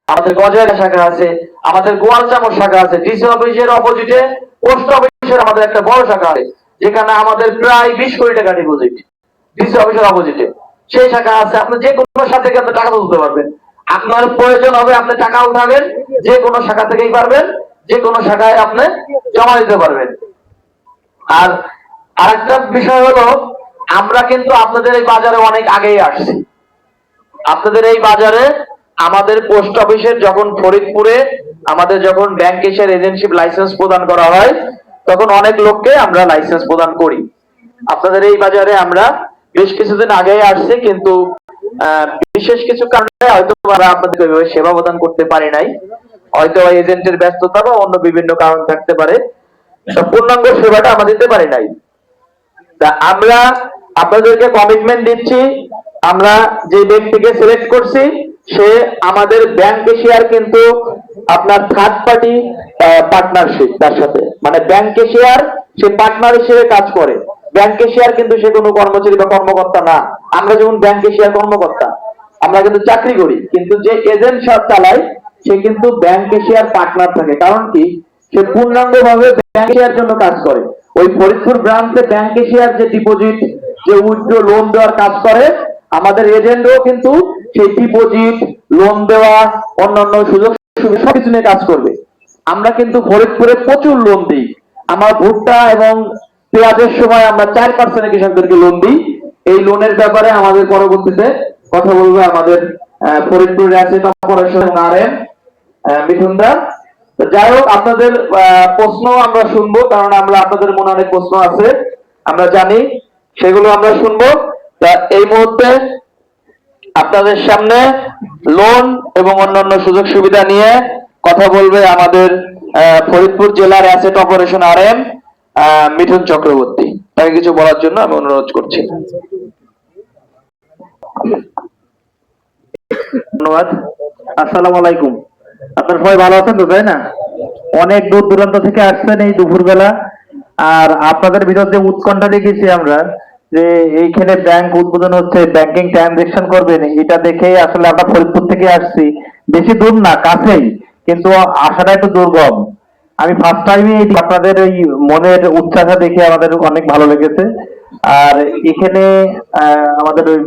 আমাদের গজেরা শাখা আছে, আমাদের গোয়ালচামর শাখা আছে, ডিসি অফিসের অপোজিটে পোস্ট অফিসের আমাদের একটা বড় শাখা আছে, যেখানে আমাদের প্রায় 20 কোটি টাকা ডিপোজিট ডিসি অফিসের অপোজিটে। সেই শাখা আছে, আপনি যে কোনো শাখা থেকে আপনি টাকা তুলতে পারবেন। আপনার প্রয়োজন হবে আপনি টাকা উঠাবেন, যে কোনো শাখা থেকেই পারবেন, যে কোনো শাখায় আপনি জমা দিতে পারবেন। আর আরেকটা বিষয় হলো, আমরা কিন্তু আপনাদের এই বাজারে অনেক আগেই আসছি। আপনাদের এই বাজারে আমাদের পোস্ট অফিসের যখন ফরিদপুরে আমাদের যখন ব্যাংক এশিয়ার এজেন্টশিপ লাইসেন্স প্রদান করা হয়, তখন অনেক লোককে আমরা লাইসেন্স প্রদান করি। আপনাদের এই বাজারে আমরা বেশ কিছুদিন আগেই আসছি, কিন্তু বিশেষ কিছু কারণে হয়তো আমরা আপনাদের ওইভাবে সেবা প্রদান করতে পারি নাই। হয়তো এজেন্টের ব্যস্ততা বা অন্য বিভিন্ন কারণ থাকতে পারে, পূর্ণাঙ্গ সেবাটা আমরা দিতে পারি নাই। তা আমরা আপনাদেরকে কমিটমেন্ট দিচ্ছি, আমরা যে ব্যক্তিকে সিলেক্ট করছি সে আমাদের ব্যাংক এশিয়ার কিন্তু আপনার থার্ড পার্টি পার্টনারশিপ, তার সাথে মানে ব্যাংক এশিয়ার সে পার্টনার হিসেবে কাজ করে। ব্যাংক এশিয়ার কিন্তু সে কোনো কর্মচারী বা কর্মকর্তা না। আমরা যেমন ব্যাংক এশিয়ার কর্মকর্তা, আমরা কিন্তু চাকরি করি, কিন্তু যে এজেন্ট সব চালায় সে কিন্তু ব্যাংক এশিয়ার পার্টনার থাকে। কারণ কি, সে পূর্ণাঙ্গ ভাবে ব্যাংক এশিয়ার জন্য কাজ করে। ওই ফরিদপুর ব্রাঞ্চে ব্যাংক এশিয়ার যে ডিপোজিট, যে উইথড্র, লোন দেওয়ার কাজ করে, আমাদের এজেন্টও কিন্তু সেই ডিপোজিট, লোন দেওয়া, অন্যান্য সুযোগ সুবিধা সবকিছু নিয়ে কাজ করবে। আমরা কিন্তু ফরিদপুরে প্রচুর লোন দিই। আমার ভুট্টা এবং পেঁয়াজের সময় আমরা 4% কৃষকদেরকে লোন দিই। এই লোনের ব্যাপারে আমাদের পরবর্তীতে কথা বলবে আমাদের Faridpur asset operation RM Mithun da. যাই হোক, আপনাদের প্রশ্ন আমরা শুনবো, কারণ আমরা আপনাদের মনে অনেক প্রশ্ন আছে, আমরা জানি, সেগুলো আমরা শুনবো। এই মুহূর্তে আপনাদের সামনে লোন এবং অন্যান্য সুযোগ সুবিধা নিয়ে কথা বলবে আমাদের ফরিদপুর জেলার asset operation RM Mithun Chakraborty. তাকে কিছু বলার জন্য আমি অনুরোধ করছি। ধন্যবাদ। আসসালামু আলাইকুম। আপনারা সবাই ভালো আছেন তো, তাই না? অনেক দূর দূরান্ত থেকে আসছেন এই দুপুরবেলা। আর আপনাদের ভিতর যে উৎকণ্ঠা দেখেছি আমরা, যে এইখানে ব্যাংক উদ্বোধন হচ্ছে, ব্যাংকিং ট্রানজেকশন করবেন, এটা দেখেই আসলে আমরা ফরিদপুর থেকে আসছি। বেশি দূর না, কাছেই, কিন্তু আসাটা একটু দুর্গম। আমি ফার্স্ট টাইমে আপনাদের এই মনের উচ্চাসা দেখে আমাদের অনেক ভালো লেগেছে। আর এখানে আমাদের ওই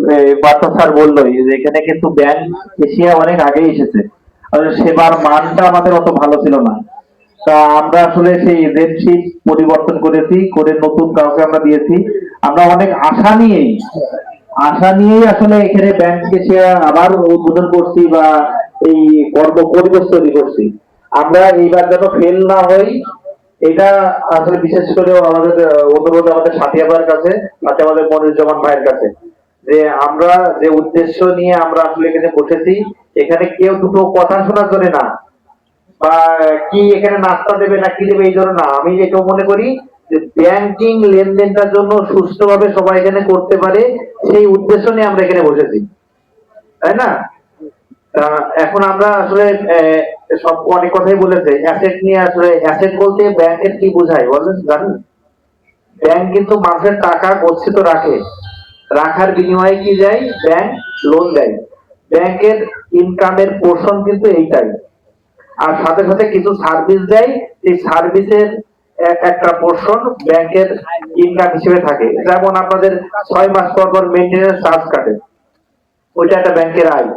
বার্তা স্যার বললোই যে এখানে কিন্তু ব্যাংক এশিয়া অনেক আগেই এসেছে, আর সেবার মানটা আমাদের অত ভালো ছিল না। তা আমরা আসলে সেই এজেন্টশিপ পরিবর্তন করেছি, করে নতুন কাউকে আমরা দিয়েছি। আমরা অনেক আশা নিয়েই আসলে এখানে ব্যাংক এশিয়া আবার উদ্বোধন করছি বা এই কর্ম পরিবেশ তৈরি করছি। আমরা এইবার যেন ফেল না হই, এটা আসলে বিশেষ করে আমাদের অনুরোধ আমাদের সাথিয়া ভাইয়ের কাছে, সাথে আমাদের মনিরুজ্জামান ভাইয়ের কাছে, যে আমরা যে উদ্দেশ্য নিয়ে আমরা আসলে এখানে বসেছি, এখানে কেউ দুটো কথা শোনার জন্য না, বা কি এখানে নাস্তা দেবে না কি দেবে এই জন্য না। আমি এটাও মনে করি যে ব্যাংকিং লেনদেনটার জন্য সুষ্ঠুভাবে সবাই এখানে করতে পারে, সেই উদ্দেশ্য নিয়ে আমরা এখানে বসেছি, তাই না? এখন আমরা আসলে সব অনেক কথাই বলেছে অ্যাসেট নিয়ে। আসলে অ্যাসেট বলতে ব্যাংকের কি বোঝায় বলেন, জানেন? ব্যাংক কিন্তু মানুষের টাকা গচ্ছিত রাখে, রাখার বিনিময়ে কি দেয়? ব্যাংক লোন দেয়। ব্যাংকের ইনকামের পোর্শন কিন্তু এইটাই। আর সাথে সাথে কিছু সার্ভিস দেয়, এই সার্ভিসের একটা পোর্শন ব্যাংকের ইনকাম হিসেবে থাকে। যেমন আপনাদের 6 মাস পর পর মেইনটেনেন্স চার্জ কাটে, ওইটা একটা ব্যাংকের আয়।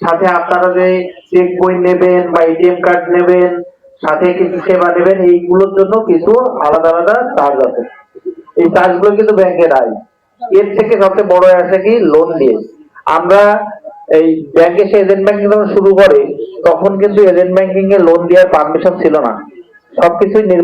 সাথে আপনারা যে চেক বই নেবেন বা এটিএম কার্ড নেবেন, সাথে কিছু সেবা নেবেন, এইগুলোর জন্য কিছু আলাদা আলাদা চার্জ আছে। এই চার্জগুলো কিন্তু ব্যাংকের আয়। এর থেকে সবচেয়ে বড় আসে কি? লোন দিয়ে। আমরা এই ব্যাংকে সে এজেন্ট ব্যাংকিং যখন শুরু করে, তখন কিন্তু এজেন্ট ব্যাংকিং এ লোন দেওয়ার পারমিশন ছিল না, সবকিছুই